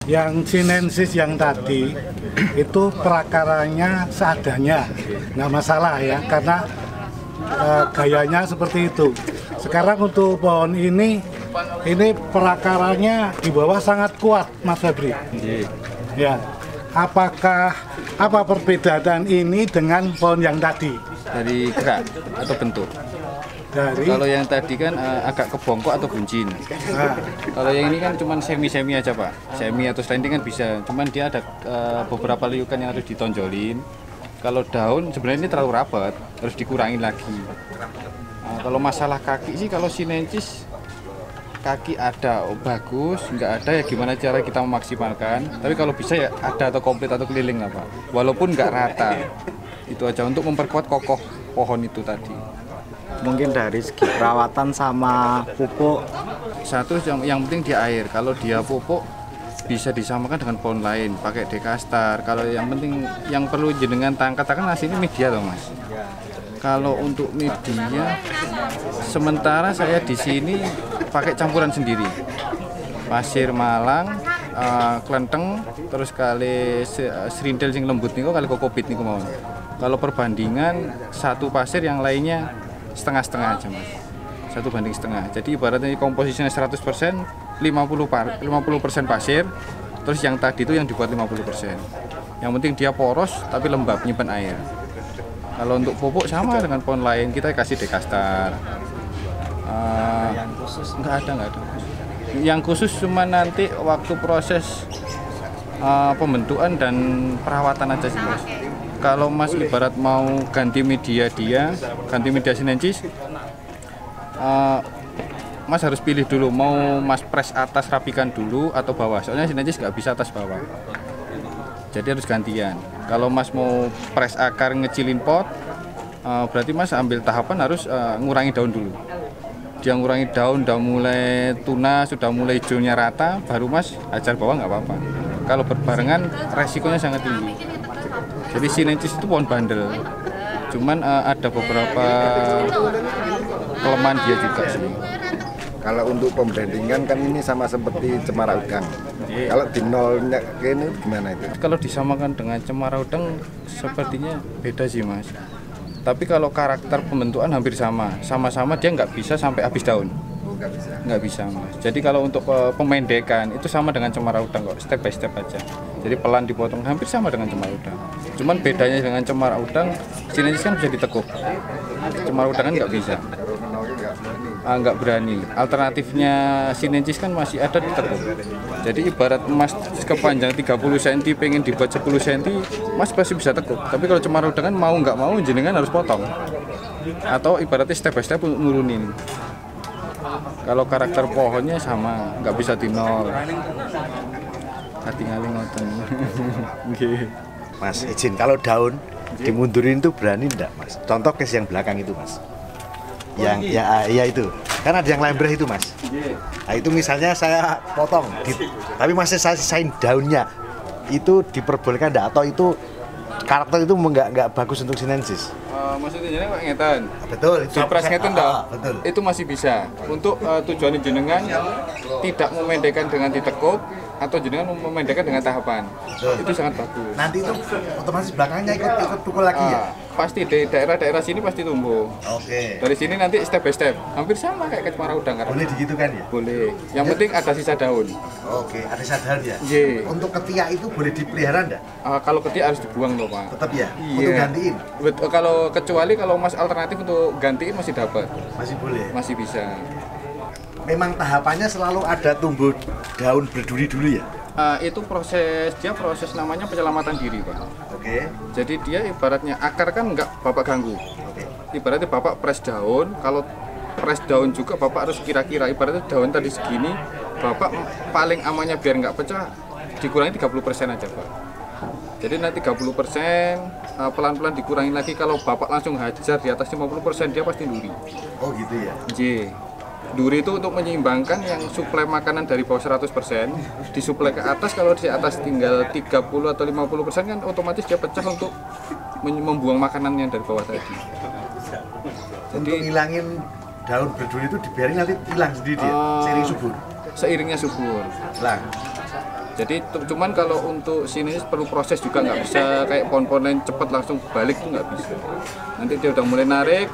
Yang sinensis yang tadi itu perakaranya seadanya, nggak masalah ya, karena gayanya seperti itu. Sekarang untuk pohon ini perakaranya di bawah sangat kuat, Mas Febri. Ya, apa perbedaan ini dengan pohon yang tadi? Dari gerak atau bentuk? Kalau yang tadi kan agak kebongkok atau buncin. Kalau yang ini kan cuma semi-semi aja Pak. Semi atau sliding kan bisa. Cuman dia ada beberapa liukan yang harus ditonjolin. Kalau daun sebenarnya ini terlalu rapat, harus dikurangin lagi. Kalau masalah kaki sih, kalau sinensis kaki ada bagus, nggak ada ya gimana cara kita memaksimalkan. Tapi kalau bisa ya ada atau komplit atau keliling lah Pak. Walaupun nggak rata. Itu aja untuk memperkuat kokoh pohon itu tadi. Mungkin dari segi perawatan sama pupuk, satu yang penting dia air. Kalau dia pupuk bisa disamakan dengan pohon lain, pakai dekastar. Kalau yang penting yang perlu jenengan katakan ini media loh Mas. Kalau untuk media, sementara saya di sini pakai campuran sendiri, pasir Malang, klenteng, terus kali serindel yang lembut nih, kali kokopit nih mau. Kalau perbandingan satu pasir yang lainnya setengah-setengah aja Mas, 1:1,5. Jadi ibaratnya komposisinya 100%, 50% pasir, terus yang tadi itu yang dibuat 50%. Yang penting dia poros tapi lembab, nyimpan air. Kalau untuk pupuk sama dengan pohon lain, kita kasih dekastar. Nggak ada. Yang khusus cuma nanti waktu proses pembentukan dan perawatan aja sih Mas. Kalau Mas ibarat mau ganti media sinensis, Mas harus pilih dulu mau Mas press atas rapikan dulu atau bawah. Soalnya sinensis nggak bisa atas bawah. Jadi harus gantian. Kalau Mas mau press akar ngecilin pot, berarti Mas ambil tahapan harus ngurangi daun dulu. Dia ngurangi daun, udah mulai tunas, sudah mulai hijaunya rata, baru Mas ajar bawah nggak apa-apa. Kalau berbarengan resikonya sangat tinggi. Jadi sinensis itu pohon bandel, cuman ada beberapa kelemahan dia juga sih. Kalau untuk pembrandingan kan ini sama seperti cemara udang. Kalau di nolnya ini gimana itu? Kalau disamakan dengan cemara udang sepertinya beda sih Mas. Tapi kalau karakter pembentukan hampir sama-sama dia nggak bisa sampai habis daun. Nggak bisa Mas. Jadi kalau untuk pemendekan itu sama dengan cemara udang kok, step by step aja. Jadi pelan dipotong, hampir sama dengan cemara udang. Cuman bedanya dengan cemara udang, sinensis kan bisa ditekuk. Cemara udang kan nggak bisa. Nggak berani. Alternatifnya sinensis kan masih ada ditekuk. Jadi ibarat Mas kepanjang 30 cm pengen dibuat 10 cm, Mas pasti bisa tekuk. Tapi kalau cemara udang kan mau nggak mau jenengan harus potong. Atau ibaratnya step by step nurunin. Kalau karakter pohonnya sama, nggak bisa dinol. Hati-hati ngoten. Mas, izin kalau daun dimundurin itu berani enggak Mas? Contoh case yang belakang itu Mas. Yang ya itu. Kan ada yang lembreh itu Mas. Nah, itu misalnya saya potong, tapi masih saya sisain daunnya. Itu diperbolehkan enggak atau itu karakter itu nggak bagus untuk sinensis? Maksudnya kok ngeten? Betul, itu Dipres ngeten enggak? Betul. Itu masih bisa. Untuk tujuan jenengan tidak memendekkan dengan ditekuk atau jenengan memendekkan dengan tahapan. Betul. Itu sangat bagus. Nanti itu otomatis belakangnya ikut pukul lagi ya? Pasti di daerah-daerah sini pasti tumbuh. Oke. Dari sini nanti step by step, hampir sama kayak cemara udang. Boleh digitukan ya? Boleh. Yang penting ada sisa daun. Oke, ada sisa daun ya? Iya. Untuk ketiak itu boleh dipelihara enggak? Kalau ketiak harus dibuang loh Pak. Tetap ya? Iya. Untuk gantiin? Kalau kecuali kalau Mas alternatif untuk gantiin masih dapat. Masih boleh? Masih bisa. Memang tahapannya selalu ada tumbuh daun berduri dulu ya? Itu proses namanya penyelamatan diri Pak. Oke. Jadi dia ibaratnya akar kan nggak Bapak ganggu. Oke. Ibaratnya Bapak press daun, kalau press daun juga Bapak harus kira-kira ibaratnya daun tadi segini, Bapak paling amannya biar nggak pecah dikurangi 30% aja Pak. Jadi nanti 30% pelan-pelan dikurangi lagi. Kalau Bapak langsung hajar di atas 50% dia pasti duri. Oh gitu ya? J. Duri itu untuk menyeimbangkan yang suplai makanan dari bawah 100% disuplai ke atas. Kalau di atas tinggal 30 atau 50% kan otomatis dia pecah untuk membuang makanan yang dari bawah tadi. Untuk ngilangin daun berduri itu dibiarin nanti hilang sendiri dia, seiring subur. Seiringnya subur. Hilang. Jadi cuman kalau untuk sini perlu proses juga, nggak bisa kayak pohon-pohon lain cepat langsung balik tuh nggak bisa. Nanti dia udah mulai narik,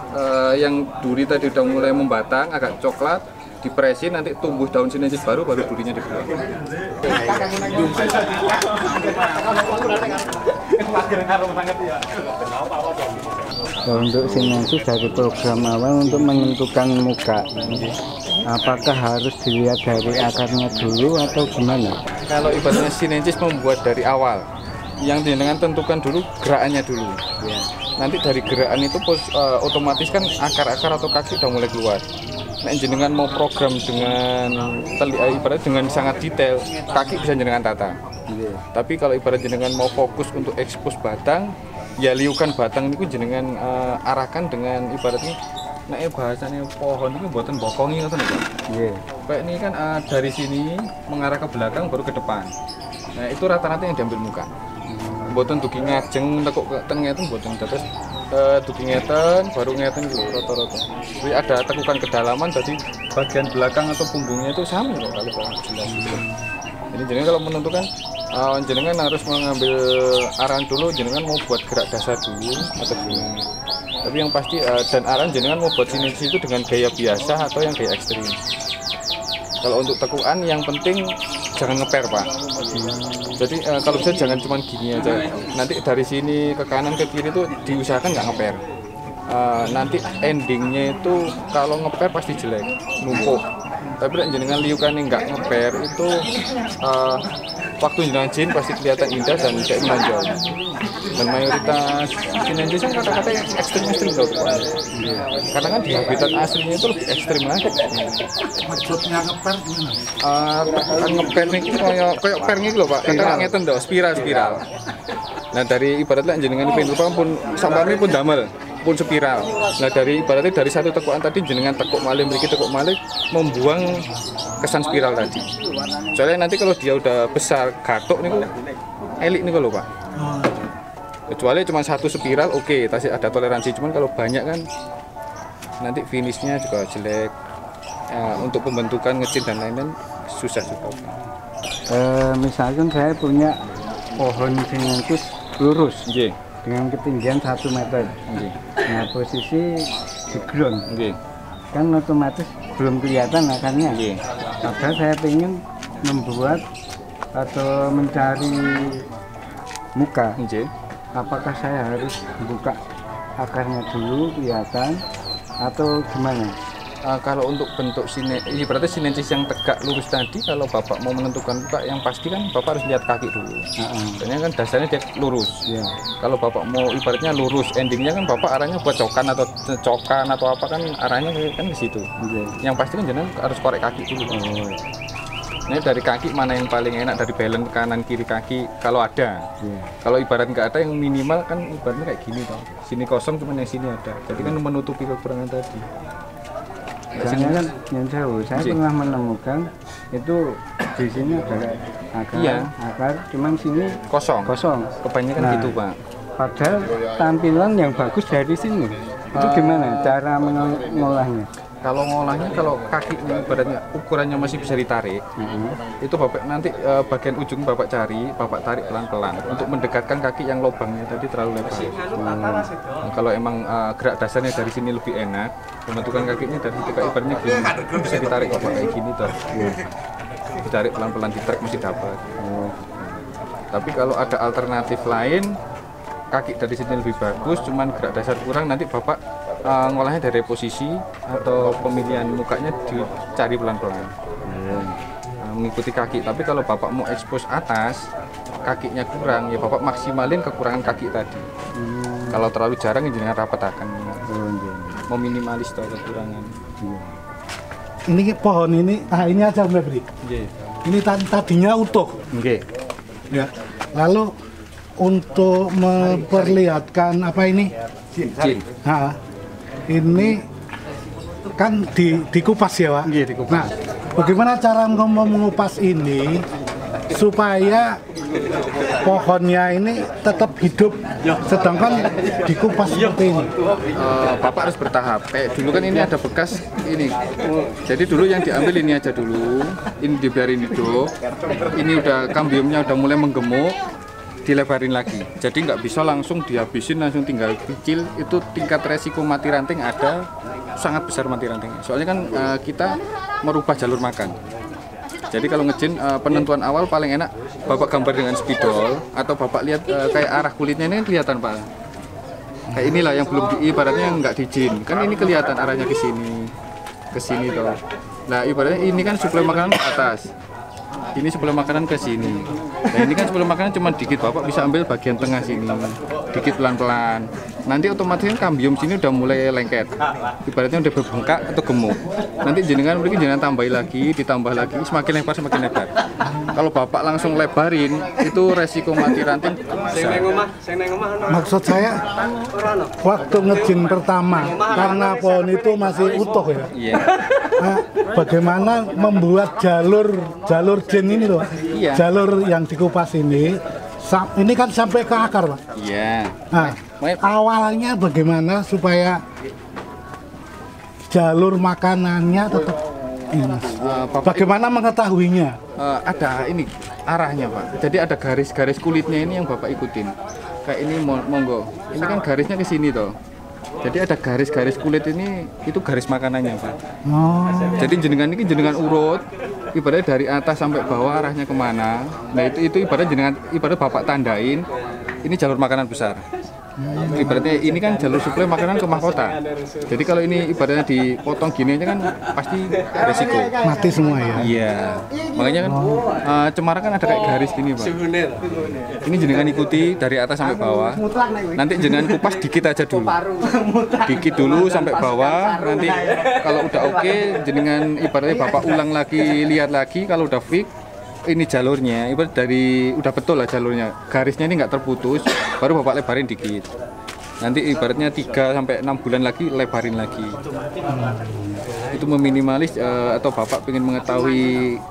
yang duri tadi udah mulai membatang agak coklat, dipresin nanti tumbuh daun sinensis baru durinya dibuang. Untuk sinensis dari program awal untuk menentukan muka, apakah harus dilihat dari akarnya dulu atau gimana? Kalau ibaratnya sinensis membuat dari awal, yang jenengan tentukan dulu gerakannya dulu. Ya. Nanti dari gerakan itu otomatis kan akar-akar atau kaki udah mulai keluar. Nah, jenengan mau program dengan ibarat dengan sangat detail, kaki bisa jenengan tata. Yeah. Tapi kalau ibarat jenengan mau fokus untuk ekspos batang, ya liukan batang itu jenengan arahkan dengan ibaratnya, nah bahasanya pohon itu buatan bokongi atau enggak? Iya. Kayak ini kan dari sini mengarah ke belakang baru ke depan. Nah itu rata-rata yang diambil muka. Buatan dugi ngajeng tekuk ke tengah itu buatan terus dugi ngeten baru ngeten gitu rata-rata. Jadi ada tekukan kedalaman, jadi bagian belakang atau punggungnya itu sama kok kalau jelas. Jadi jenengan kalau menentukan jenengan harus mengambil arahan dulu, jenengan mau buat gerak dasar dulu atau gimana. Tapi yang pasti dan arahan jenengan mau buat sinensis itu dengan gaya biasa atau yang gaya ekstrim. Kalau untuk tekukan yang penting jangan ngeper Pak. Jadi kalau bisa jangan cuma gini aja. Nanti dari sini ke kanan ke kiri itu diusahakan nggak ngeper. Nanti endingnya itu kalau ngeper pasti jelek, numpuk. Tapi jenengan liukan yang nggak ngeper itu waktu jenengan jin pasti kelihatan indah dan kayak menonjol. Dan mayoritas sinensis kan kata-kata yang ekstrim tuh. Karena kan di habitat aslinya itu lebih ekstrim lagi. Maksudnya ngeper gimana? Ngeper nih kayak per nih loh Pak. Kadang ngeten dong spiral. Nah dari ibaratnya jenengan pintu pun sampai pun damel pun spiral. Nah dari ibaratnya dari satu tekukan tadi jenengan tekuk malih membuang kesan spiral tadi. Soalnya nanti kalau dia udah besar gatuk nih elik nih kalau Pak. Kecuali cuma satu spiral oke, pasti ada toleransi. Cuman kalau banyak kan nanti finishnya juga jelek. Untuk pembentukan ngecil dan lain-lain susah juga. Misalkan saya punya pohon sinensis lurus. Okay. Dengan ketinggian 1 meter. Okay. Nah posisi di ground, okay. Kan otomatis belum kelihatan akarnya. Okay. Padahal saya ingin membuat atau mencari muka. Okay. Apakah saya harus buka akarnya dulu kelihatan atau gimana? Kalau untuk bentuk berarti sinensis yang tegak lurus tadi, kalau Bapak mau menentukan muka yang pasti kan Bapak harus lihat kaki dulu. Soalnya kan dasarnya dia lurus. Yeah. Kalau Bapak mau ibaratnya lurus, endingnya kan Bapak arahnya buat cokan atau apa kan arahnya kan ke situ. Yeah. Yang pasti kan jenengan harus korek kaki dulu. Ini dari kaki mana yang paling enak dari balance kanan kiri kaki kalau ada. Yeah. Kalau ibarat nggak ada yang minimal kan ibaratnya kayak gini toh. Sini kosong cuman yang sini ada. Jadi kan menutupi kekurangan tadi. Soalnya kan yang jauh, saya pernah menemukan itu di sini ada akar, cuman sini kosong. Kebanyakan gitu Pak. Padahal tampilan yang bagus dari sini. Itu gimana cara mengolahnya? Kalau ngolahnya, kalau kakinya ibaratnya ukurannya masih bisa ditarik, itu Bapak nanti bagian ujung Bapak tarik pelan-pelan untuk mendekatkan kaki yang lubangnya tadi terlalu lebar. Nah, kalau emang gerak dasarnya dari sini lebih enak, pembentukan kakinya dari situ ibaratnya gini, bisa ditarik Bapak kayak gini toh. Ditarik pelan-pelan, ditarik masih dapat. Tapi kalau ada alternatif lain, kaki dari sini lebih bagus, cuman gerak dasar kurang, nanti Bapak ngolahnya dari posisi atau pemilihan mukanya dicari pelan-pelan. Mengikuti kaki. Tapi kalau Bapak mau ekspos atas, kakinya kurang, ya Bapak maksimalin kekurangan kaki tadi. Kalau terlalu jarang ya jangan rapatakan. Meminimalis kekurangan. Ini pohon ini, ini aja Mbak Bri. Ini tadinya utuh. Ya. Lalu untuk memperlihatkan apa ini? Jin. Ini kan dikupas ya Pak? Iya, dikupas. Nah, bagaimana cara mengupas ini supaya pohonnya ini tetap hidup, sedangkan dikupas seperti ini. Bapak harus bertahap. Kayak dulu kan ini ada bekas ini. Jadi dulu yang diambil ini aja dulu. Ini dibiarin hidup. Ini udah kambiumnya udah mulai menggemuk, dilebarin lagi. Jadi nggak bisa langsung dihabisin, langsung tinggal kecil. Itu tingkat resiko mati ranting ada sangat besar mati ranting. Soalnya kan kita merubah jalur makan. Jadi kalau ngejin penentuan awal paling enak Bapak gambar dengan spidol atau Bapak lihat kayak arah kulitnya ini kelihatan Pak. Kayak inilah yang belum ibaratnya nggak dijin. Kan ini kelihatan arahnya ke sini toh. Nah ibaratnya ini kan suplai makanan ke atas. Ini suplai makanan ke sini. Nah ini kan suplai makanan cuma dikit, Bapak bisa ambil bagian tengah sini, dikit pelan-pelan. Nanti otomatis kambium sini udah mulai lengket. Ibaratnya udah berbengkak atau gemuk. Nanti jenengan tambahin lagi, ditambah lagi, semakin lebar. Kalau Bapak langsung lebarin, itu resiko mati ranting besar. Maksud saya, waktu ngejin pertama, karena pohon itu masih utuh ya. Iya. Nah, bagaimana membuat jalur jin ini loh, Iya. jalur yang dikupas ini kan sampai ke akar Pak. Iya. Nah, awalnya bagaimana supaya jalur makanannya tetap ini Mas? Bagaimana mengetahuinya? Ada ini arahnya Pak. Jadi ada garis-garis kulitnya ini yang Bapak ikutin. Kayak ini monggo. Ini kan garisnya ke sini toh. Jadi ada garis-garis kulit ini itu garis makanannya Pak. Oh. Jadi jenengan urut. Ibaratnya dari atas sampai bawah arahnya kemana. Nah itu ibarat Bapak tandain. Ini jalur makanan besar. Ibaratnya ini kan jalur suplai makanan ke mahkota. Jadi kalau ini ibaratnya dipotong gini aja kan pasti resiko Mati semua ya? Iya. Makanya kan cemara kan ada kayak garis gini Pak. Ini jenengan ikuti dari atas sampai bawah. Nanti jenengan kupas dikit aja dulu. Dikit dulu sampai bawah. Nanti kalau udah oke, jenengan ibaratnya Bapak ulang lagi, lihat lagi. Kalau udah fix, ini jalurnya, ibarat udah betul lah jalurnya, garisnya ini nggak terputus, baru Bapak lebarin dikit. Nanti ibaratnya 3 sampai 6 bulan lagi lebarin lagi. Itu meminimalis atau Bapak pengen mengetahui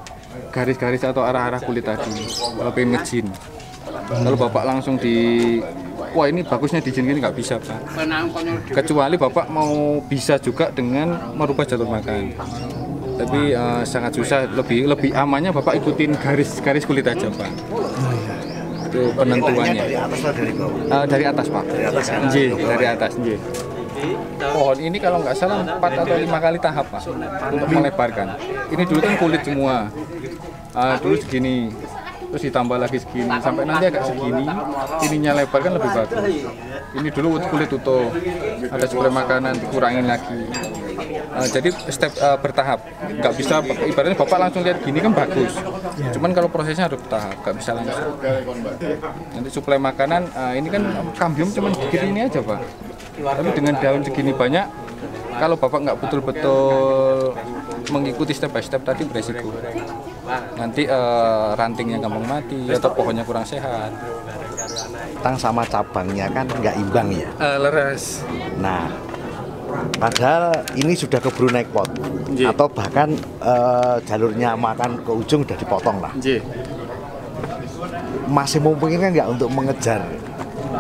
garis-garis atau arah-arah kulit tadi. Kalau pengen ngejin, kalau Bapak langsung wah ini bagusnya dijin gini nggak bisa Pak. Kecuali Bapak mau bisa juga dengan merubah jalur makan. Tapi sangat susah, lebih amannya Bapak ikutin garis kulit aja Pak. Itu penentuannya. Dari atas atau dari bawah? Dari atas Pak. Dari atas ya? Nggih, dari atas nggih. Pohon ini kalau nggak salah 4 atau 5 kali tahap Pak untuk melebarkan. Ini dulu kan kulit semua. Dulu segini, terus ditambah lagi segini, sampai nanti agak segini, ininya lebar kan lebih bagus. Ini dulu kulit utuh, ada suplai makanan dikurangin lagi. Jadi step bertahap, nggak bisa ibaratnya Bapak langsung lihat gini kan bagus. Cuman kalau prosesnya harus bertahap, nggak bisa langsung. Nanti suplai makanan, ini kan kambium cuman dikit ini aja Pak. Tapi dengan daun segini banyak, kalau Bapak nggak betul-betul mengikuti step by step tadi beresiko. Nanti rantingnya gampang mati atau pohonnya kurang sehat. Batang sama cabangnya kan nggak imbang ya. Leres. Nah, padahal ini sudah keburu naik pot, atau bahkan jalurnya makan ke ujung udah dipotong lah. Masih memungkinkan nggak untuk mengejar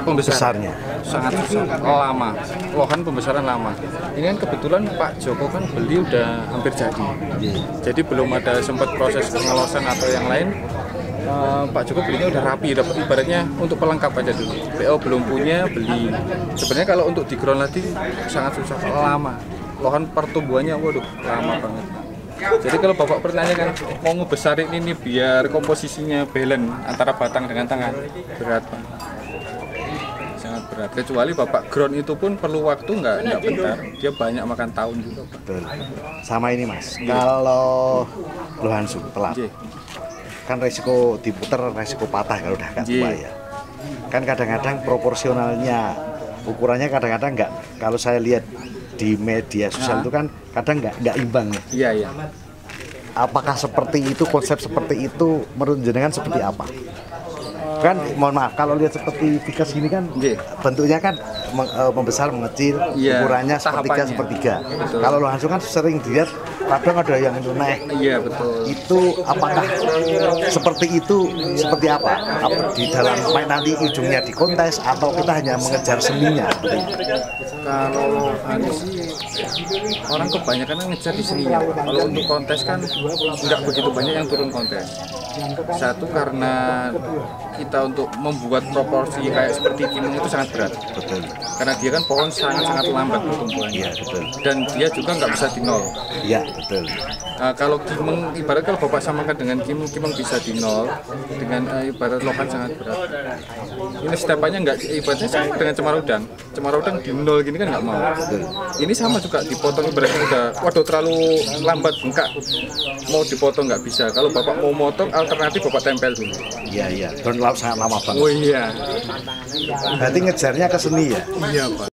pembesarnya? Sangat susah, lama. Lohan pembesaran lama. Ini kan kebetulan Pak Joko kan beli udah hampir jadi. Jadi belum ada sempat proses pengelosan atau yang lain. Pak Joko belinya udah rapi, dapat ibaratnya untuk pelengkap aja dulu. PO belum punya, beli. Sebenarnya kalau untuk di ground lagi sangat susah, lama. Lohan pertumbuhannya, waduh, lama banget. Jadi kalau Bapak pertanyakan mau ngebesarin ini biar komposisinya balance antara batang dengan tangan, berat Pak. Sangat berat. Kecuali Bapak ground itu pun perlu waktu nggak bentar. Dia banyak makan tahun juga Pak. Betul. Sama ini Mas, kalau lohan telat. Kan resiko diputer, resiko patah kalau udah agak tua ya. Kan kadang-kadang proporsionalnya, ukurannya kadang-kadang nggak, kalau saya lihat di media sosial itu kan kadang nggak imbang. Iya, iya. Apakah seperti itu, konsep seperti itu menurut jenengan seperti apa? Kan mohon maaf, kalau lihat seperti vikas gini kan bentuknya kan membesar mengecil, ukurannya sepertiga. Kalau langsung kan sering dilihat kadang ada yang naik. Iya betul. Itu apakah seperti itu, seperti apa? Apa di dalam main nanti ujungnya di kontes atau kita hanya mengejar seninya? Kalau anu sih orang kebanyakan kan ngejar di seninya. Kalau untuk kontes kan nggak begitu banyak yang turun kontes. Satu karena kita untuk membuat proporsi kayak seperti kimeng itu sangat berat. Betul. Karena dia kan pohon sangat lambat pertumbuhannya. Iya betul. Dan dia juga nggak bisa di nol. Iya betul. Kalau kimeng, ibarat kalau bapak samakan dengan kimeng, kimeng bisa di nol. Dengan ibarat lokan sangat berat. Ini stepannya nggak, ibaratnya sama dengan cemara udang. Cemara udang di nol gini kan nggak mau. Betul. Ini sama juga dipotong ibaratnya udah, waduh terlalu lambat bengkak. Mau dipotong nggak bisa. Kalau bapak mau motong, alternatif bapak tempel dulu. Iya iya. Turn sangat lama banget. Oh iya. Berarti ngejarnya ke seni ya? Iya pak.